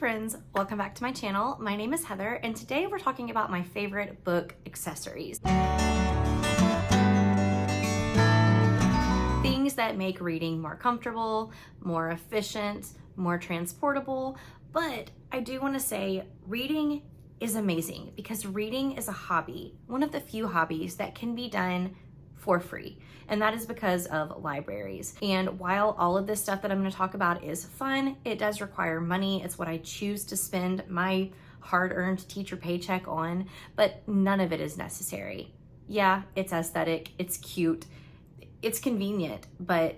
friends, welcome back to my channel. My name is Heather and today we're talking about my favorite book accessories. Things that make reading more comfortable, more efficient, more transportable, but I do want to say reading is amazing because reading is a hobby, one of the few hobbies that can be done for free. And that is because of libraries. And while all of this stuff that I'm going to talk about is fun, it does require money. It's what I choose to spend my hard-earned teacher paycheck on, but none of it is necessary. Yeah, it's aesthetic, it's cute, it's convenient, but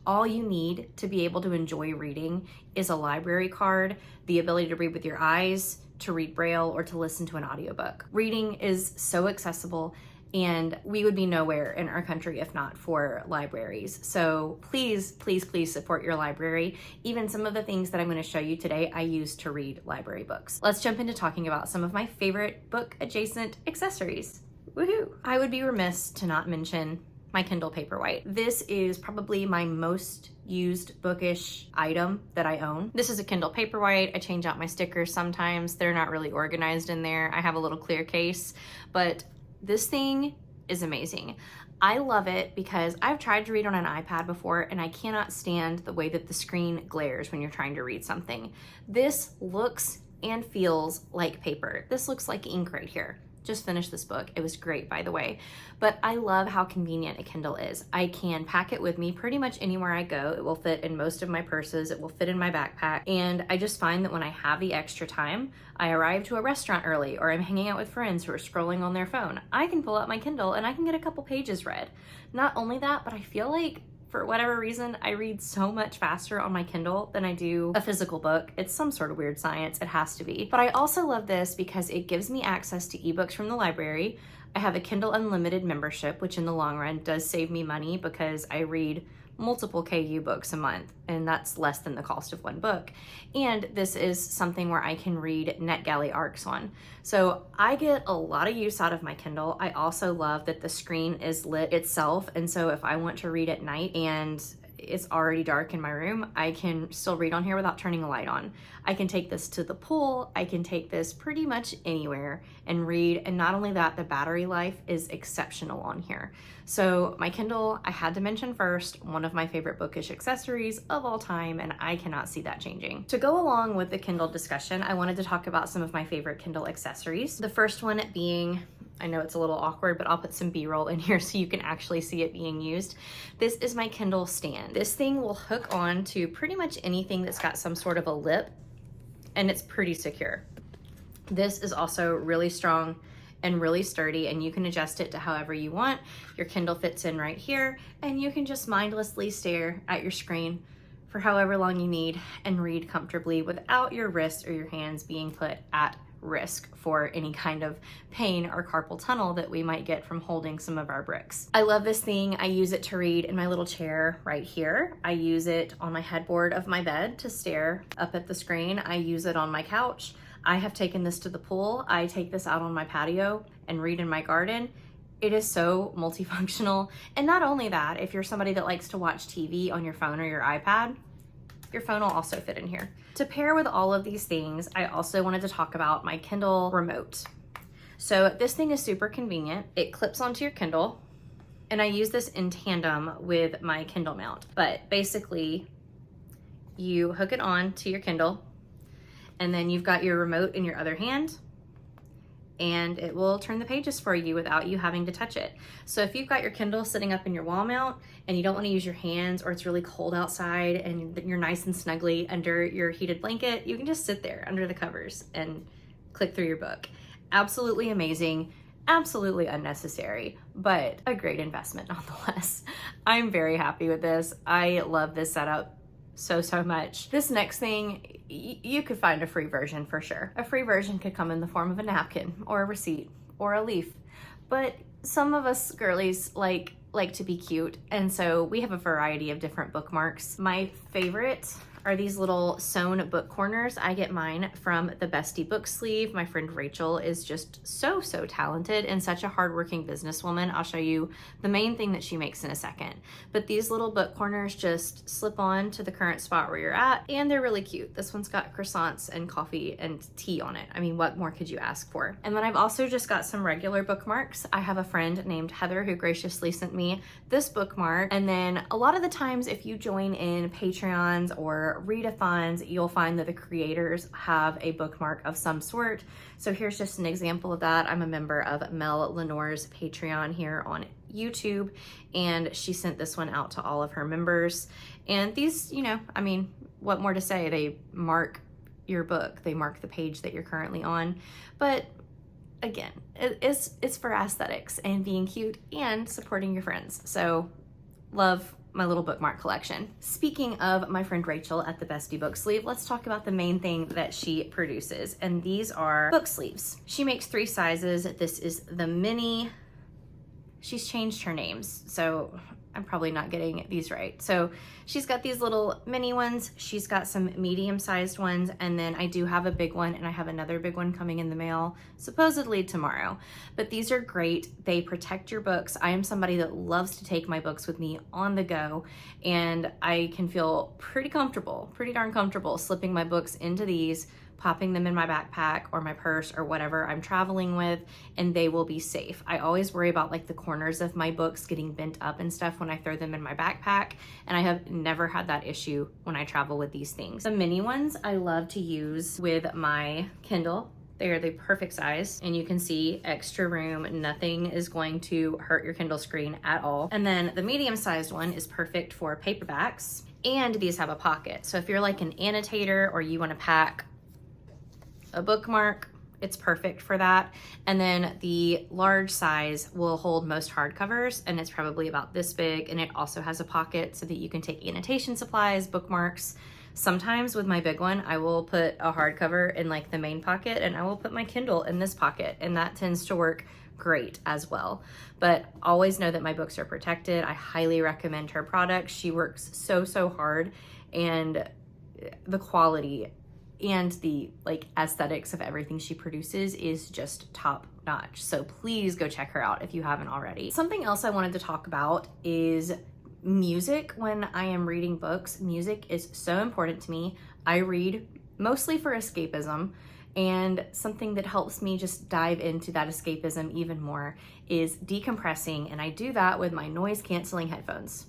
all you need to be able to enjoy reading is a library card, the ability to read with your eyes, to read Braille, or to listen to an audiobook. Reading is so accessible, and we would be nowhere in our country if not for libraries. So please, please, please support your library. Even some of the things that I'm going to show you today, I use to read library books. Let's jump into talking about some of my favorite book adjacent accessories. Woohoo! I would be remiss to not mention my Kindle Paperwhite. This is probably my most used bookish item that I own. This is a Kindle Paperwhite. I change out my stickers sometimes. They're not really organized in there. I have a little clear case, but this thing is amazing. I love it because I've tried to read on an iPad before and I cannot stand the way that the screen glares when you're trying to read something. This looks and feels like paper. This looks like ink right here. Just finished this book. It was great, by the way. But I love how convenient a Kindle is. I can pack it with me pretty much anywhere I go. It will fit in most of my purses. It will fit in my backpack. And I just find that when I have the extra time, I arrive to a restaurant early or I'm hanging out with friends who are scrolling on their phone, I can pull out my Kindle and I can get a couple pages read. Not only that, but I feel like for whatever reason, I read so much faster on my Kindle than I do a physical book. It's some sort of weird science, it has to be. But I also love this because it gives me access to ebooks from the library. I have a Kindle Unlimited membership, which in the long run does save me money because I read multiple KU books a month, and that's less than the cost of one book. And this is something where I can read NetGalley ARCs on. So I get a lot of use out of my Kindle. I also love that the screen is lit itself, and so if I want to read at night and it's already dark in my room, I can still read on here without turning a light on. I can take this to the pool, I can take this pretty much anywhere and read, and not only that, the battery life is exceptional on here. So my Kindle, I had to mention first, one of my favorite bookish accessories of all time, and I cannot see that changing. To go along with the Kindle discussion, I wanted to talk about some of my favorite Kindle accessories. The first one being, I know it's a little awkward, but I'll put some B-roll in here so you can actually see it being used. This is my Kindle stand. This thing will hook on to pretty much anything that's got some sort of a lip, and it's pretty secure. This is also really strong and really sturdy, and you can adjust it to however you want. Your Kindle fits in right here, and you can just mindlessly stare at your screen for however long you need and read comfortably without your wrists or your hands being put at risk for any kind of pain or carpal tunnel that we might get from holding some of our bricks. I love this thing. I use it to read in my little chair right here. I use it on my headboard of my bed to stare up at the screen. I use it on my couch. I have taken this to the pool. I take this out on my patio and read in my garden. It is so multifunctional. And not only that, if you're somebody that likes to watch TV on your phone or your iPad, your phone will also fit in here. To pair with all of these things, I also wanted to talk about my Kindle remote. So this thing is super convenient. It clips onto your Kindle, and I use this in tandem with my Kindle mount. But basically, you hook it on to your Kindle, and then you've got your remote in your other hand, and it will turn the pages for you without you having to touch it. So if you've got your Kindle sitting up in your wall mount and you don't want to use your hands, or it's really cold outside and you're nice and snugly under your heated blanket, you can just sit there under the covers and click through your book. Absolutely amazing, absolutely unnecessary, but a great investment nonetheless. I'm very happy with this. I love this setup so much. This next thing, you could find a free version for sure. A free version could come in the form of a napkin or a receipt or a leaf, but some of us girlies like to be cute, and so we have a variety of different bookmarks. My favorite are these little sewn book corners. I get mine from the Bestie book sleeve. My friend Rachel is just so talented and such a hardworking businesswoman. I'll show you the main thing that she makes in a second. But these little book corners just slip on to the current spot where you're at, and they're really cute. This one's got croissants and coffee and tea on it. I mean, what more could you ask for? And then I've also just got some regular bookmarks. I have a friend named Heather who graciously sent me this bookmark. And then a lot of the times if you join in Patreons or readathons, you'll find that the creators have a bookmark of some sort. So here's just an example of that. I'm a member of Mel Lenore's Patreon here on YouTube, and she sent this one out to all of her members. And these, you know, I mean, what more to say? They mark your book. They mark the page that you're currently on. But again, it's for aesthetics and being cute and supporting your friends. So love my little bookmark collection. Speaking of my friend Rachel at the Bestie book sleeve, let's talk about the main thing that she produces. And these are book sleeves. She makes 3 sizes. This is the mini. She's changed her names, so I'm probably not getting these right. So she's got these little mini ones. She's got some medium-sized ones, and then I do have a big one, and I have another big one coming in the mail, supposedly tomorrow. But these are great. They protect your books. I am somebody that loves to take my books with me on the go, and I can feel pretty darn comfortable slipping my books into these, popping them in my backpack or my purse or whatever I'm traveling with, and they will be safe. I always worry about like the corners of my books getting bent up and stuff when I throw them in my backpack, and I have never had that issue when I travel with these things. The mini ones I love to use with my Kindle. They are the perfect size, and you can see extra room. Nothing is going to hurt your Kindle screen at all. And then the medium-sized one is perfect for paperbacks, and these have a pocket. So if you're like an annotator or you want to pack a bookmark, it's perfect for that. And then the large size will hold most hardcovers, and it's probably about this big, and it also has a pocket so that you can take annotation supplies, bookmarks. Sometimes with my big one, I will put a hardcover in like the main pocket, and I will put my Kindle in this pocket, and that tends to work great as well. But always know that my books are protected. I highly recommend her products. She works so hard, and the quality and the like aesthetics of everything she produces is just top notch. So please go check her out if you haven't already. Something else I wanted to talk about is music. When I am reading books, music is so important to me. I read mostly for escapism, and something that helps me just dive into that escapism even more is decompressing, and I do that with my noise canceling headphones.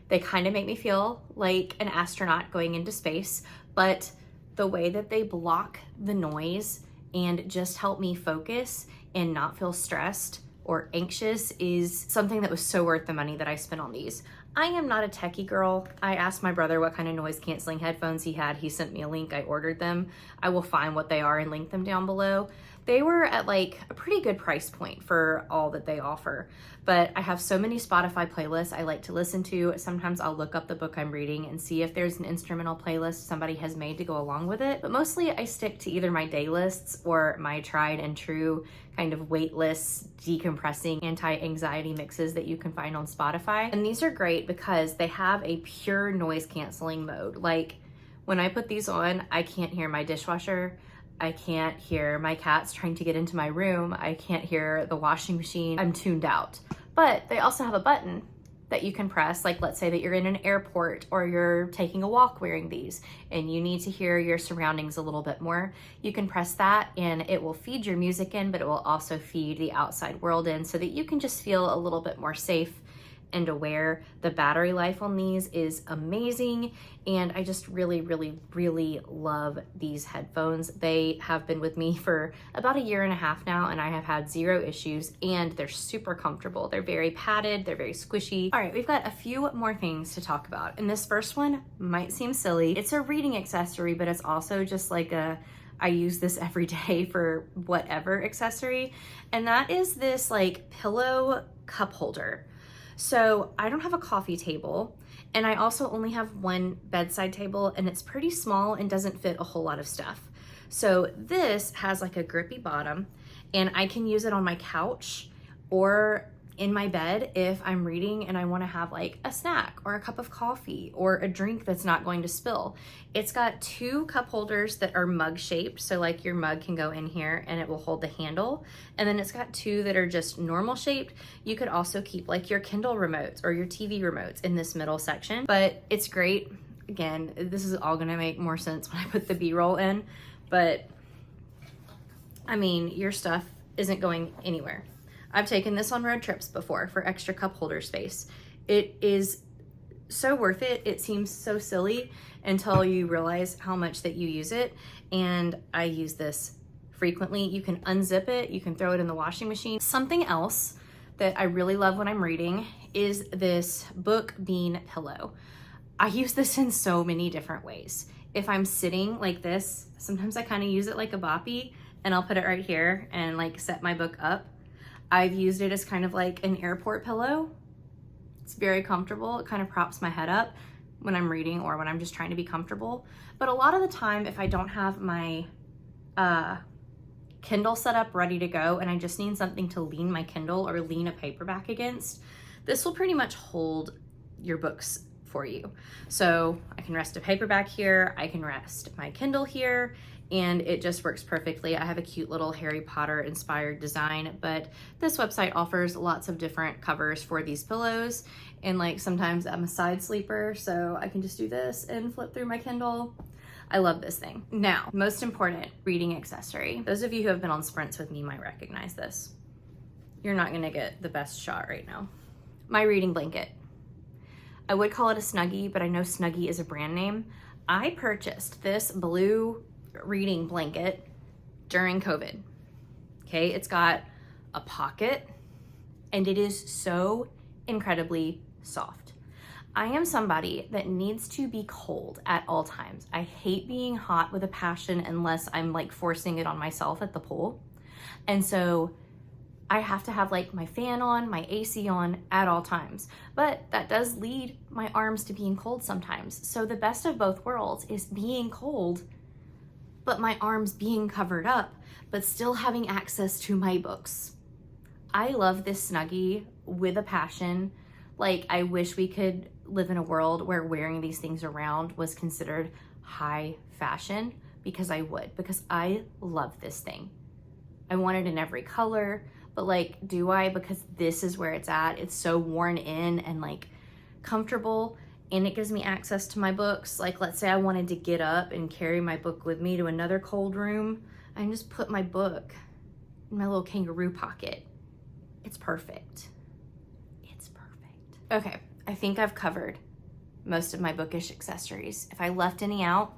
They kind of make me feel like an astronaut going into space, but the way that they block the noise and just help me focus and not feel stressed or anxious is something that was so worth the money that I spent on these. I am not a techie girl. I asked my brother what kind of noise canceling headphones he had. He sent me a link. I ordered them. I will find what they are and link them down below. They were at like a pretty good price point for all that they offer. But I have so many Spotify playlists I like to listen to. Sometimes I'll look up the book I'm reading and see if there's an instrumental playlist somebody has made to go along with it. But mostly I stick to either my day lists or my tried and true kind of weightless, decompressing, anti-anxiety mixes that you can find on Spotify. And these are great because they have a pure noise canceling mode. Like when I put these on, I can't hear my dishwasher. I can't hear my cats trying to get into my room. I can't hear the washing machine. I'm tuned out. But they also have a button that you can press. Like let's say that you're in an airport or you're taking a walk wearing these and you need to hear your surroundings a little bit more. You can press that and it will feed your music in, but it will also feed the outside world in so that you can just feel a little bit more safe and aware. The battery life on these is amazing, and I just really love these headphones. They have been with me for about 1.5 years now, and I have had 0 issues, and they're super comfortable. They're very padded, they're very squishy. All right, we've got a few more things to talk about, and this first one might seem silly. It's a reading accessory, but it's also just like I use this every day for whatever accessory, and that is this like pillow cup holder. So I don't have a coffee table, and I also only have one bedside table, and it's pretty small and doesn't fit a whole lot of stuff. So this has like a grippy bottom, and I can use it on my couch or in my bed if I'm reading and I want to have like a snack or a cup of coffee or a drink that's not going to spill. It's got 2 cup holders that are mug shaped, so like your mug can go in here and it will hold the handle, and then it's got 2 that are just normal shaped. You could also keep like your Kindle remotes or your TV remotes in this middle section, but it's great. Again, this is all gonna make more sense when I put the B-roll in, but I mean, your stuff isn't going anywhere. I've taken this on road trips before for extra cup holder space. It is so worth it. It seems so silly until you realize how much that you use it. And I use this frequently. You can unzip it, you can throw it in the washing machine. Something else that I really love when I'm reading is this book bean pillow. I use this in so many different ways. If I'm sitting like this, sometimes I kind of use it like a boppy, and I'll put it right here and like set my book up. I've used it as kind of like an airport pillow. It's very comfortable. It kind of props my head up when I'm reading or when I'm just trying to be comfortable. But a lot of the time, if I don't have my Kindle set up ready to go and I just need something to lean my Kindle or lean a paperback against, this will pretty much hold your books for you. So I can rest a paperback here, I can rest my Kindle here, and it just works perfectly. I have a cute little Harry Potter inspired design, but this website offers lots of different covers for these pillows. And like sometimes I'm a side sleeper, so I can just do this and flip through my Kindle. I love this thing. Now, most important reading accessory. Those of you who have been on sprints with me might recognize this. You're not gonna get the best shot right now. My reading blanket. I would call it a Snuggie, but I know Snuggie is a brand name. I purchased this blue reading blanket during COVID. Okay, it's got a pocket and it is so incredibly soft. I am somebody that needs to be cold at all times. I hate being hot with a passion unless I'm like forcing it on myself at the pool. And so I have to have like my fan on, my AC on at all times, but that does lead my arms to being cold sometimes. So the best of both worlds is being cold, but my arms being covered up, but still having access to my books. I love this Snuggie with a passion. Like, I wish we could live in a world where wearing these things around was considered high fashion, because I love this thing. I want it in every color, but like, do I? Because this is where it's at. It's so worn in and like comfortable, and it gives me access to my books. Like, let's say I wanted to get up and carry my book with me to another cold room. I can just put my book in my little kangaroo pocket. It's perfect. It's perfect. Okay, I think I've covered most of my bookish accessories. If I left any out,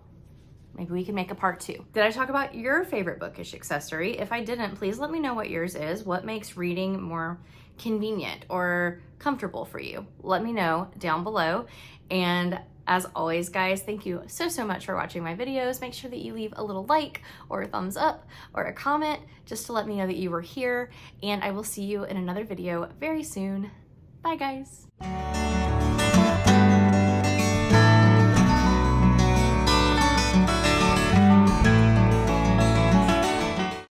maybe we can make a part 2. Did I talk about your favorite bookish accessory? If I didn't, please let me know what yours is. What makes reading more convenient or comfortable for you? Let me know down below. And as always, guys, thank you so much for watching my videos. Make sure that you leave a little like or a thumbs up or a comment just to let me know that you were here. And I will see you in another video very soon. Bye, guys.